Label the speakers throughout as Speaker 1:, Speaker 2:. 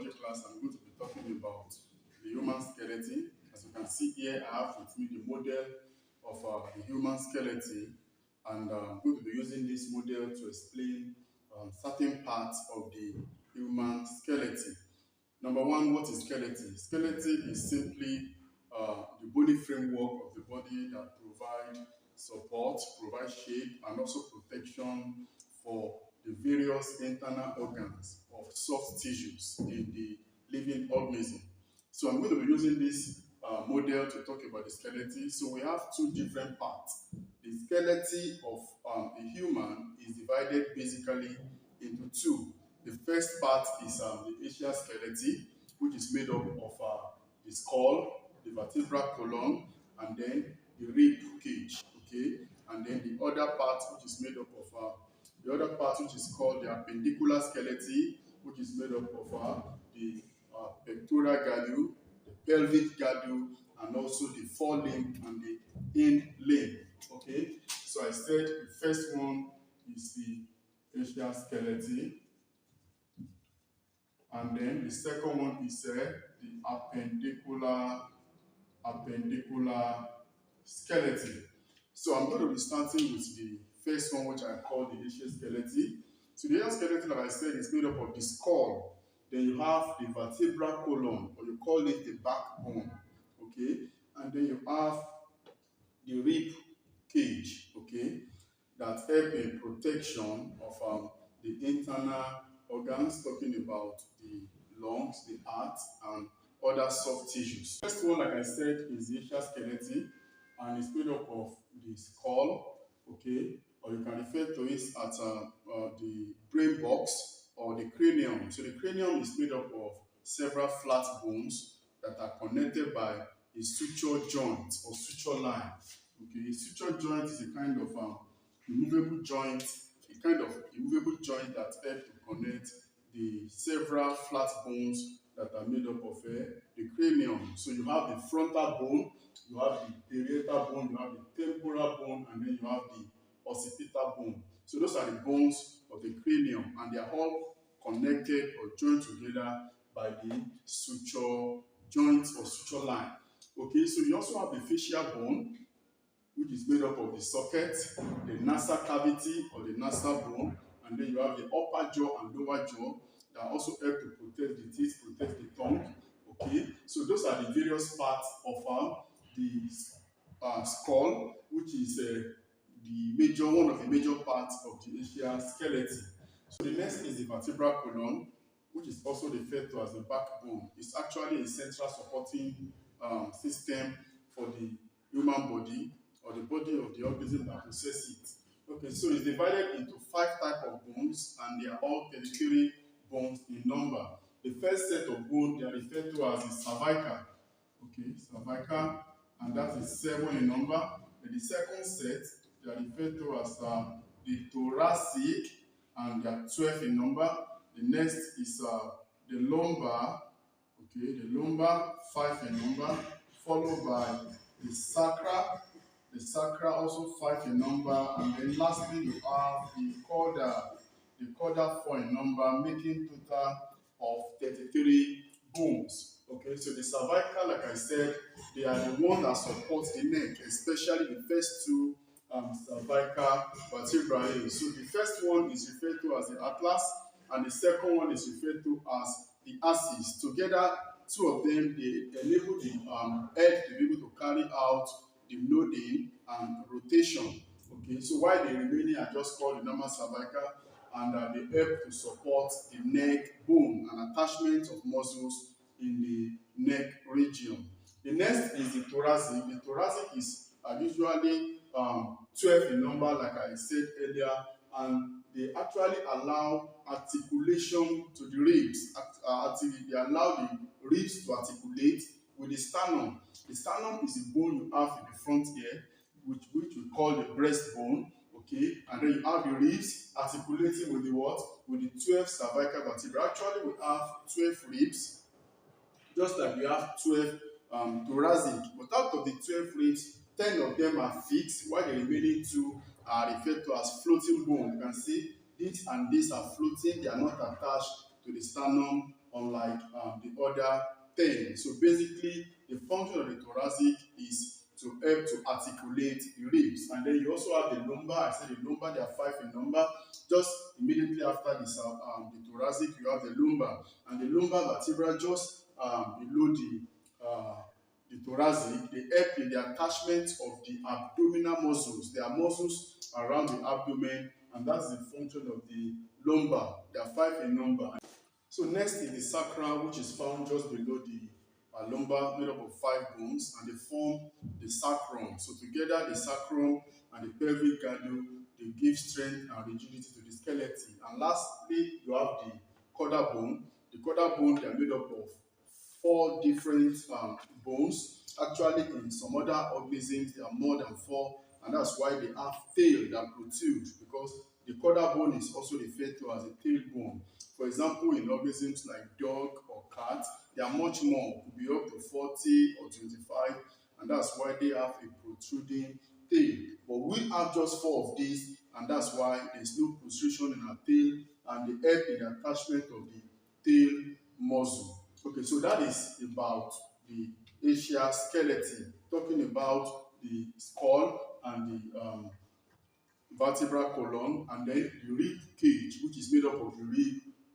Speaker 1: biology class, I'm going to be talking about the human skeleton. As you can see here, I have with me the model of the human skeleton, and I'm going to be using this model to explain certain parts of the human skeleton. Number one, what is skeleton? Skeleton is simply the bony framework of the body that provide support, provide shape, and also protection for the various internal organs of soft tissues in the living organism. So I'm going to be using this model to talk about the skeleton. So we have two different parts. The skeleton of a human is divided basically into two. The first part is the ischial skeleton, which is made up of the skull, the vertebral column, and then the rib cage. Okay, and then the other part, which is made up of the other part, which is called the appendicular skeleton, which is made up of the pectoral girdle, the pelvic girdle, and also the forelimb and the hind limb. Okay, so I said the first one is the facial skeleton, and then the second one is the appendicular skeleton. So I'm going to be starting with the first one, which I call the ischial skeleton. So the ischial skeleton, like I said, is made up of the skull. Then you have the vertebral column, or you call it the backbone. Okay, and then you have the rib cage. Okay, that help in protection of the internal organs, talking about the lungs, the heart, and other soft tissues. First one, like I said, is the ischial skeleton, and it's made up of the skull, okay, or you can refer to it as the brain box or the cranium. So the cranium is made up of several flat bones that are connected by a suture joint or suture line. Okay, a suture joint is a kind of immovable joint, that helps to connect the several flat bones that are made up of the cranium. So you have the frontal bone, you have the parietal bone, you have the temporal bone, and then you have the occipital bone. So those are the bones of the cranium, and they are all connected or joined together by the suture joint or suture line. Okay, so you also have the facial bone, which is made up of the socket, the nasal cavity or the nasal bone, and then you have the upper jaw and lower jaw that also help to protect the teeth, protect the tongue. Okay, so those are the various parts of the skull, which is one of the major parts of the ischial skeleton. So the next is the vertebral column, which is also referred to as the backbone. It's actually a central supporting system for the human body, or the body of the organism that possesses it. Okay, so it's divided into 5 types of bones, and they are all 33 bones in number. The first set of bones they are referred to as the cervical. Okay, cervical, and that is 7 in number. And the second set they are referred to as the thoracic, and they are 12 in number. The next is the lumbar. Okay, the lumbar, 5 in number, followed by the sacral. The sacral also 5 in number, and then lastly you have the caudal. The caudal 4 in number, making total of 33 bones. Okay, so the cervical, like I said, they are the one that supports the neck, especially the first two cervical vertebrae. So the first one is referred to as the atlas, and the second one is referred to as the axis. Together, two of them, they enable the head to be able to carry out the loading and rotation. Okay, so while the remaining are just called the normal cervical, and they help to support the neck bone and attachment of muscles in the neck region. The next is the thoracic. The thoracic is usually 12 in number, like I said earlier, and they actually allow articulation to the ribs. They allow the ribs to articulate with the sternum. The sternum is the bone you have in the front here, which we call the breastbone. Okay, and then you have the ribs articulating with the what? With the 12 cervical vertebrae. Actually, we have 12 ribs, just like we have 12 thoracic. But out of the 12 ribs, 10 of them are fixed, while the remaining 2 are referred to as floating bone. You can see this and this are floating, they are not attached to the sternum unlike the other 10. So basically, the function of the thoracic is to help to articulate the ribs. And then you also have the lumbar. I said the lumbar, there are 5 in number. Just immediately after this, the thoracic, you have the lumbar. And the lumbar vertebra just below the thoracic, they help in the attachment of the abdominal muscles. There are muscles around the abdomen, and that's the function of the lumbar. There are 5 in number. So next is the sacral, which is found just below the lumbar, made up of 5 bones, and they form the sacrum. So together, the sacrum and the pelvic girdle, they give strength and rigidity to the skeleton. And lastly, you have the caudal bone. The caudal bone, they are made up of 4 different bones. Actually, in some other organisms, there are more than 4, and that's why they have tail that protrude, because the caudal bone is also referred to as a tailbone. For example, in organisms like dog or cat, there are much more, could be up to 40 or 25, and that's why they have a protruding tail. But we have just 4 of these, and that's why there's no protrusion in our tail, and they help in the attachment of the tail muscle. Okay, so that is about the ischial skeleton, talking about the skull and the vertebral column, and then the rib cage, which is made up of the rib,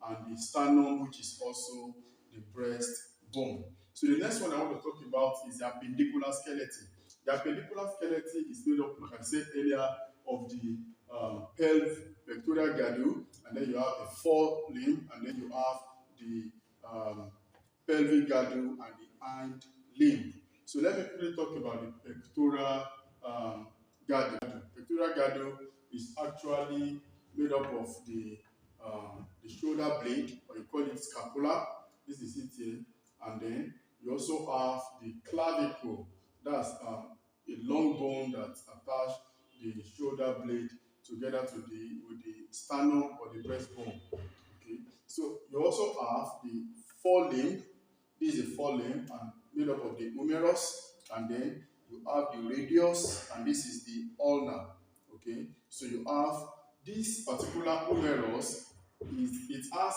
Speaker 1: and the sternum, which is also the breastbone. So the next one I want to talk about is the appendicular skeleton. The appendicular skeleton is made up, like I said earlier, of the pectoral girdle, and then you have the forelimb, and then you have the pelvic girdle and the hind limb. So let me quickly talk about the pectoral girdle. Pectoral girdle is actually made up of the shoulder blade, or you call it scapula. This is it here. And then you also have the clavicle. That's a long bone that attach the shoulder blade together with the sternum or the breastbone. Okay. So you also have the forelimb. This is the forelimb and made up of the humerus, and then you have the radius, and this is the ulna. Okay. So you have this particular humerus. It has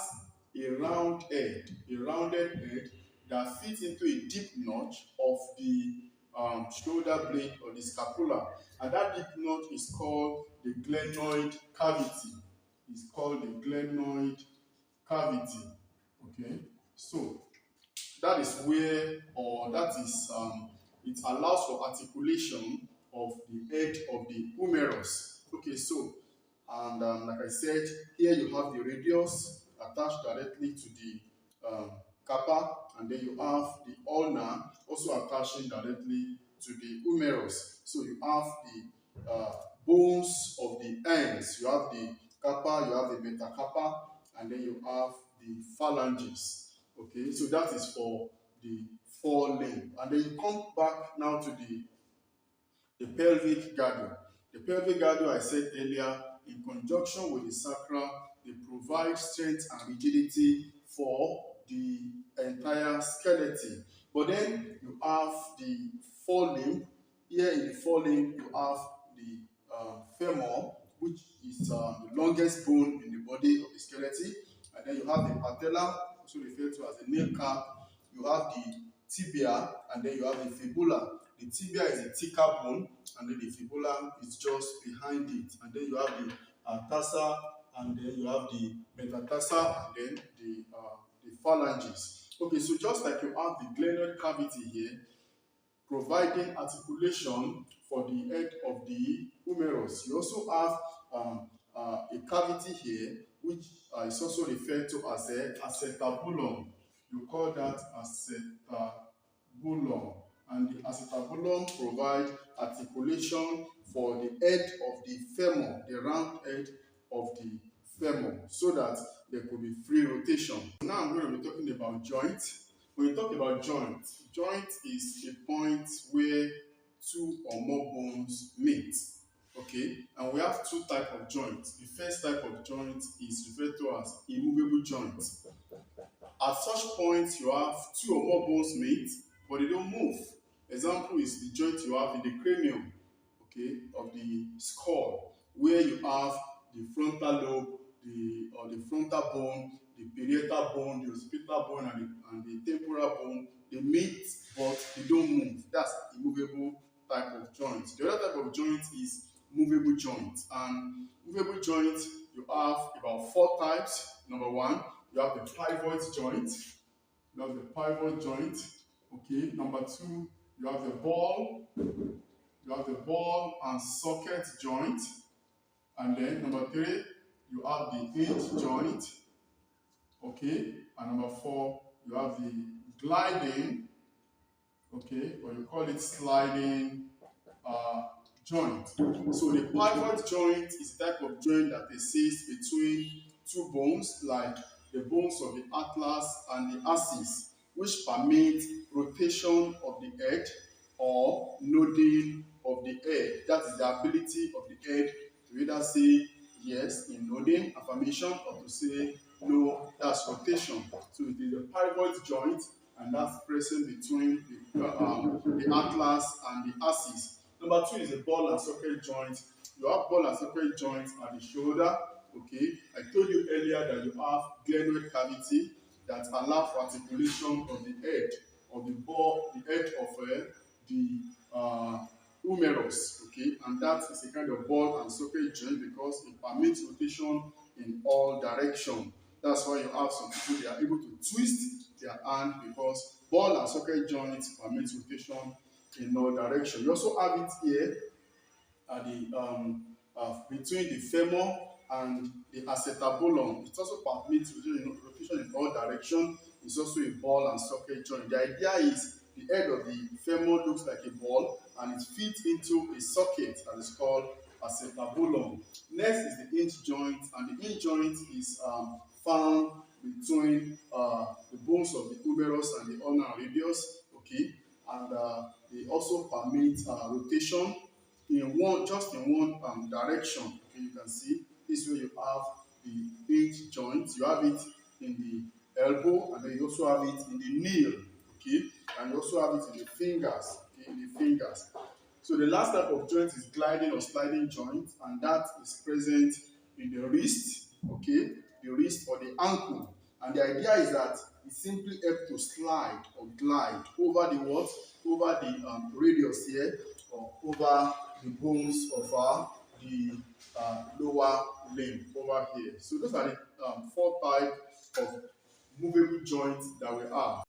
Speaker 1: a rounded head that fits into a deep notch of the shoulder blade or the scapula, and that deep notch is called the glenoid cavity. It's called the glenoid cavity. Okay, so that is where, or that is, it allows for articulation of the head of the humerus. Okay, so, and like I said, here you have the radius attached directly to the kappa, and then you have the ulna also attaching directly to the humerus. So you have the bones of the ends. You have the kappa, you have the metacarpa, and then you have the phalanges. Okay, so that is for the forelimb. And then you come back now to the pelvic girdle. The pelvic girdle, I said earlier, in conjunction with the sacral, they provide strength and rigidity for the entire skeleton. But then you have the forelimb. Here in the forelimb, you have the femur, which is the longest bone in the body of the skeleton. And then you have the patella, also referred to as the nail cap. You have the tibia, and then you have the fibula. The tibia is a thicker bone, and then the fibula is just behind it. And then you have the tarsa, and then you have the metatarsa, and then the phalanges. Okay, so just like you have the glenoid cavity here, providing articulation for the head of the humerus, you also have a cavity here, which is also referred to as a acetabulum. You call that acetabulum. And the acetabulum provides articulation for the head of the femur, the round head of the femur, so that there could be free rotation. Now I'm going to be talking about joint. When you talk about joint is a point where 2 or more bones meet. Okay, and we have 2 types of joints. The first type of joint is referred to as immovable joint. At such points, you have 2 or more bones meet, but they don't move. Example is the joint you have in the cranium, okay, of the skull, where you have the frontal lobe, the frontal bone, the parietal bone, the occipital bone, and the temporal bone. They meet, but they don't move. That's a movable type of joint. The other type of joint is movable joint. And movable joint, you have about 4 types. Number one, you have the pivot joint. You have the pivot joint. Okay. Number two, you have the ball. You have the ball and socket joint. And then number three, you have the hinge joint. Okay. And number four, you have the gliding. Okay. Or you call it sliding uh, joint. So the pivot joint is a type of joint that exists between two bones, like the bones of the atlas and the axis, which permit rotation of the head or nodding of the head. That is the ability of the head to either say yes in nodding, affirmation, or to say no, that's rotation. So it is a pivot joint, and that's present between the atlas and the axis. Number two is a ball and socket joint. You have ball and socket joints at the shoulder. Okay, I told you earlier that you have glenoid cavity that allow for articulation of the head of the ball, the head of the humerus. Okay, and that is a kind of ball and socket joint because it permits rotation in all directions. That's why you have some people, they are able to twist their hand because ball and socket joints permit rotation in all directions. You also have it here at the between the femur and the acetabulum. It also permits rotation in all directions. It's also a ball and socket joint. The idea is the head of the femur looks like a ball and it fits into a socket that is called acetabulum. Next is the hinge joint, and the hinge joint is found between the bones of the humerus and the ulnar radius. Okay, and they also permit rotation in one direction. Okay, you can see this way you have the hinge joint. You have it in the elbow, and then you also have it in the knee. Okay, and you also have it in the fingers. Okay, in the fingers. So the last type of joint is gliding or sliding joint, and that is present in the wrist. Okay, the wrist or the ankle. And the idea is that it simply helps to slide or glide over the what? Over the radius here, or over the bones of the lower limb over here. So those are the 4 types of movable joints that we have.